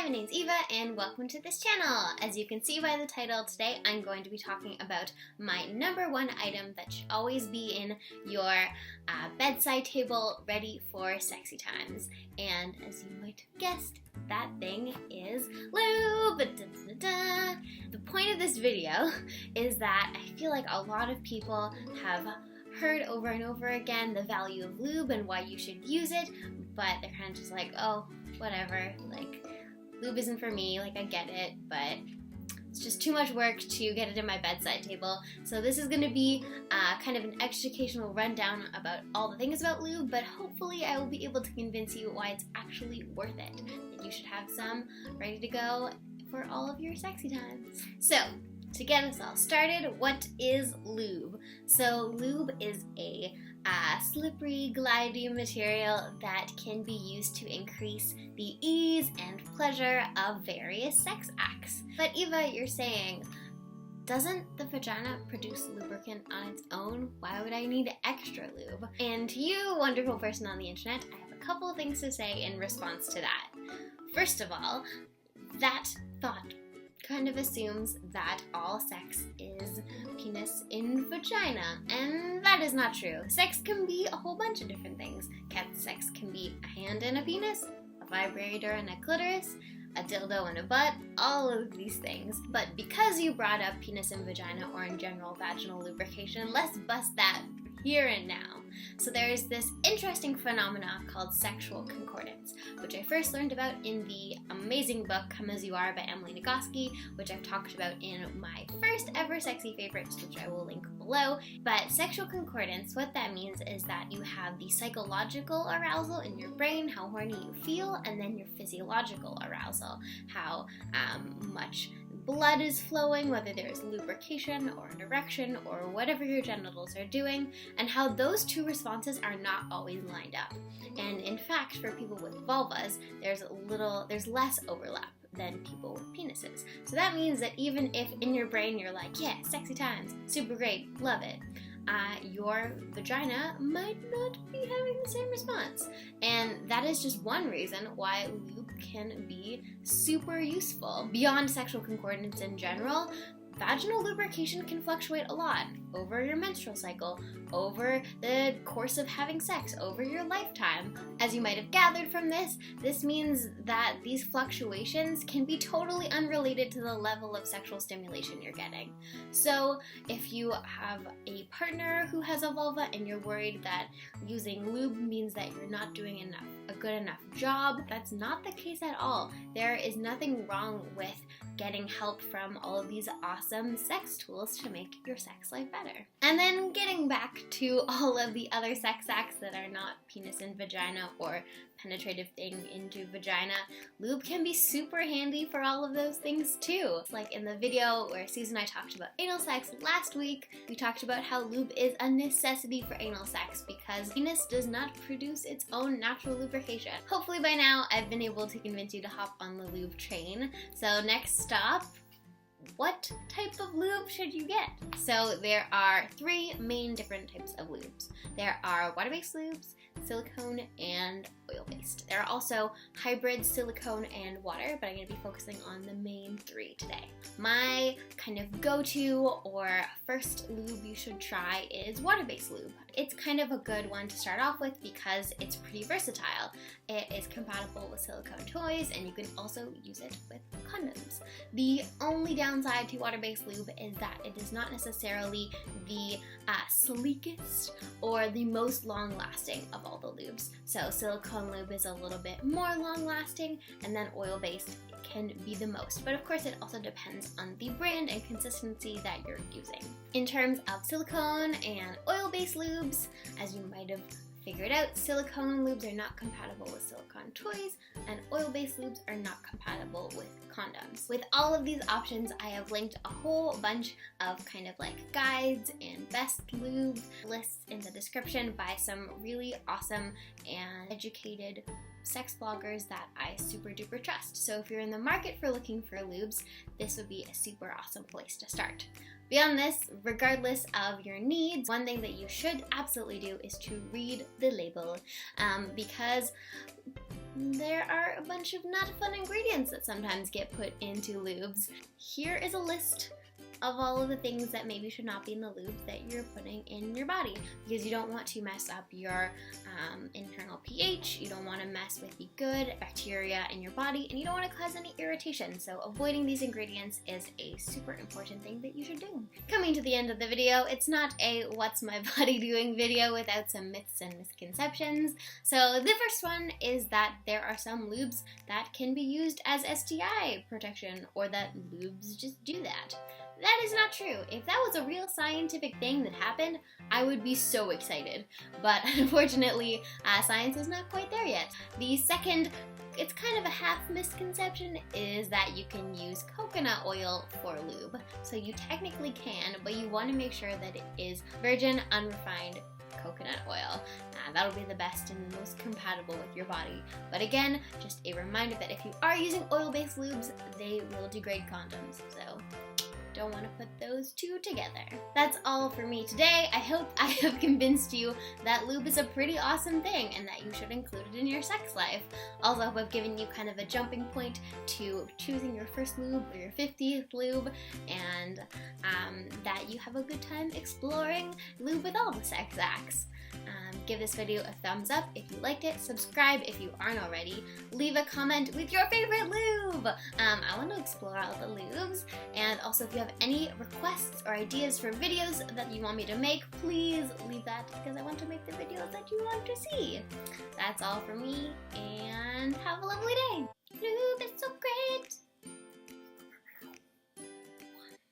my name's Eva and welcome to this channel. As you can see by the title, today I'm going to be talking about my number one item that should always be in your bedside table ready for sexy times. And as you might have guessed, that thing is lube. The point of this video is that I feel like a lot of people have heard over and over again the value of lube and why you should use it, but they're kind of just like, oh, whatever, like, lube isn't for me, like, I get it, but it's just too much work to get it in my bedside table. So this is going to be kind of an educational rundown about all the things about lube, but hopefully I will be able to convince you why it's actually worth it, that you should have some ready to go for all of your sexy times. So, to get us all started, what is lube? So lube is a slippery, glidey material that can be used to increase the ease and pleasure of various sex acts. But Eva, you're saying, doesn't the vagina produce lubricant on its own? Why would I need extra lube? And to you, wonderful person on the internet, I have a couple of things to say in response to that. First of all, that thought kind of assumes that all sex is penis in vagina, and that is not true. Sex can be a whole bunch of different things. Sex can be a hand and a penis, a vibrator and a clitoris, a dildo and a butt, all of these things. But because you brought up penis and vagina, or in general vaginal lubrication, let's bust that here and now. So there's this interesting phenomena called sexual concordance, which I first learned about in the amazing book Come As You Are by Emily Nagoski, which I've talked about in my first ever sexy favorites, which I will link below. But sexual concordance, what that means is that you have the psychological arousal in your brain, how horny you feel, and then your physiological arousal, how much blood is flowing, whether there's lubrication or an erection or whatever your genitals are doing, and how those two responses are not always lined up. And in fact, for people with vulvas, there's less overlap than people with penises. So that means that even if in your brain you're like, yeah, sexy times, super great, love it, your vagina might not be having the same response. And that is just one reason why lube can be super useful. Beyond sexual concordance in general, vaginal lubrication can fluctuate a lot over your menstrual cycle, over the course of having sex, over your lifetime. As you might have gathered from this means that these fluctuations can be totally unrelated to the level of sexual stimulation you're getting. So if you have a partner who has a vulva and you're worried that using lube means that you're not doing a good enough job, that's not the case at all. There is nothing wrong with getting help from all of these awesome sex tools to make your sex life better. And then getting back to all of the other sex acts that are not penis and vagina or penetrative thing into vagina, lube can be super handy for all of those things too. Like in the video where Susan and I talked about anal sex last week, we talked about how lube is a necessity for anal sex because penis does not produce its own natural lubrication. Hopefully by now I've been able to convince you to hop on the lube train. So next stop, what type of lube should you get? So there are three main different types of lubes. There are water-based lubes, silicone, and oil-based. There are also hybrid silicone and water, but I'm going to be focusing on the main three today. My kind of go-to or first lube you should try is water-based lube. It's kind of a good one to start off with because it's pretty versatile. It is compatible with silicone toys, and you can also use it with condoms. The only downside to water-based lube is that it is not necessarily the sleekest or the most long-lasting of all the lubes. So silicone lube is a little bit more long-lasting, and then oil-based can be the most. But of course, it also depends on the brand and consistency that you're using. In terms of silicone and oil-based lubes, as you might have figured out, silicone lubes are not compatible with silicone toys, and oil-based lubes are not compatible with condoms. With all of these options, I have linked a whole bunch of kind of like guides and best lube lists in the description by some really awesome and educated sex bloggers that I super duper trust. So if you're in the market for looking for lubes, this would be a super awesome place to start. Beyond this, regardless of your needs, one thing that you should absolutely do is to read the label, because there are a bunch of not fun ingredients that sometimes get put into lubes. Here is a list of all of the things that maybe should not be in the lube that you're putting in your body, because you don't want to mess up your internal pH, you don't want to mess with the good bacteria in your body, and you don't want to cause any irritation. So avoiding these ingredients is a super important thing that you should do. Coming to the end of the video, it's not a what's my body doing video without some myths and misconceptions. So the first one is that there are some lubes that can be used as STI protection, or that lubes just do that. That is not true. If that was a real scientific thing that happened, I would be so excited. But unfortunately, science is not quite there yet. The second, it's kind of a half misconception, is that you can use coconut oil for lube. So you technically can, but you want to make sure that it is virgin, unrefined coconut oil. That'll be the best and most compatible with your body. But again, just a reminder that if you are using oil-based lubes, they will degrade condoms. So don't want to put those two together. That's all for me today. I hope I have convinced you that lube is a pretty awesome thing and that you should include it in your sex life. Also, I hope I've given you kind of a jumping point to choosing your first lube or your 50th lube, and that you have a good time exploring lube with all the sex acts. Give this video a thumbs up if you liked it, subscribe if you aren't already, leave a comment with your favorite lube. I want to explore all the lubes, and also if you have any requests or ideas for videos that you want me to make, please leave that, because I want to make the videos that you want to see. That's all for me, and have a lovely day. Lube is so great.